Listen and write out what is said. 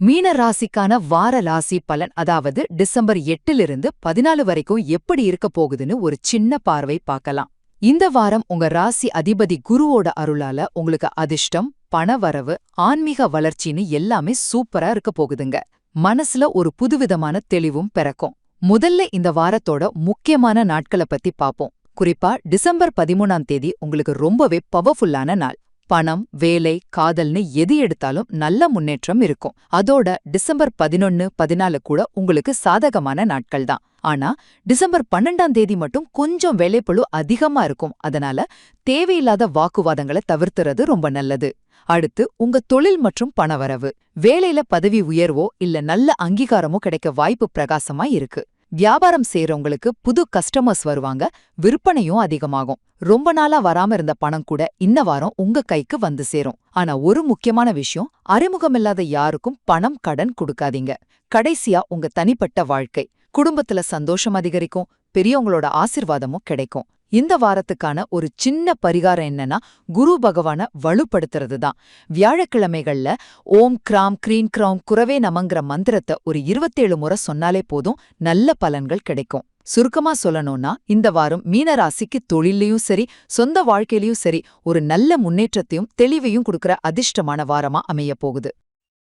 மீன ராசிக்கான வார ராசி பலன், அதாவது டிசம்பர் 8லிருந்து 14 வரைக்கும் எப்படி இருக்க போகுதுன்னு ஒரு சின்ன பார்வை பார்க்கலாம். இந்த வாரம் உங்க ராசி அதிபதி குருவோட அருளால உங்களுக்கு அதிர்ஷ்டம், பணவரவு, ஆன்மீக வளர்ச்சின்னு எல்லாமே சூப்பரா இருக்க போகுதுங்க. மனசுல ஒரு புதுவிதமான தெளிவும் பிறக்கும். முதல்ல இந்த வாரத்தோட முக்கியமான நாட்களை பத்தி பாப்போம். குறிப்பா டிசம்பர் 13ஆம் தேதி உங்களுக்கு ரொம்பவே பவர்ஃபுல்லான நாள். பணம், வேலை, காதல்னு எது எடுத்தாலும் நல்ல முன்னேற்றம் இருக்கும். அதோட டிசம்பர் 11, 14 கூட உங்களுக்கு சாதகமான நாட்கள் தான். ஆனா டிசம்பர் 12ஆம் தேதி மட்டும் கொஞ்சம் வேலைப்பளு அதிகமா இருக்கும். அதனால தேவையில்லாத வாக்குவாதங்களை தவிர்த்துறது ரொம்ப நல்லது. அடுத்து உங்க தொழில் மற்றும் பணவரவு. வேலையில பதவி உயர்வோ இல்ல நல்ல அங்கீகாரமோ கிடைக்க வாய்ப்பு பிரகாசமா இருக்கு. வியாபாரம் செய்யறவங்களுக்கு புது கஸ்டமர்ஸ் வருவாங்க, விற்பனையும் அதிகமாகும். ரொம்ப நாளா வராம இருந்த பணம் கூட இந்த வாரம் உங்க கைக்கு வந்து சேரும். ஆனா ஒரு முக்கியமான விஷயம், அறிமுகமில்லாத யாருக்கும் பணம் கடன் கொடுக்காதீங்க. கடைசியா உங்க தனிப்பட்ட வாழ்க்கை. குடும்பத்துல சந்தோஷம் அதிகரிக்கும், பெரியவங்களோட ஆசிர்வாதமும் கிடைக்கும். இந்த வாரத்துக்கான ஒரு சின்ன பரிகாரம் என்னன்னா, குரு பகவான வலுப்படுத்துறது தான். வியாழக்கிழமைகள்ல ஓம் கிராம் க்ரீம் கிராம் குரவே நமங்கிற மந்திரத்தை ஒரு 27 முறை சொன்னாலே போதும், நல்ல பலன்கள் கிடைக்கும். சுருக்கமா சொல்லணும்னா, இந்த வாரம் மீனராசிக்கு தொழிலையும் சரி, சொந்த வாழ்க்கையிலயும் சரி, ஒரு நல்ல முன்னேற்றத்தையும் தெளிவையும் கொடுக்கிற அதிர்ஷ்டமான வாரமா அமைய போகுது.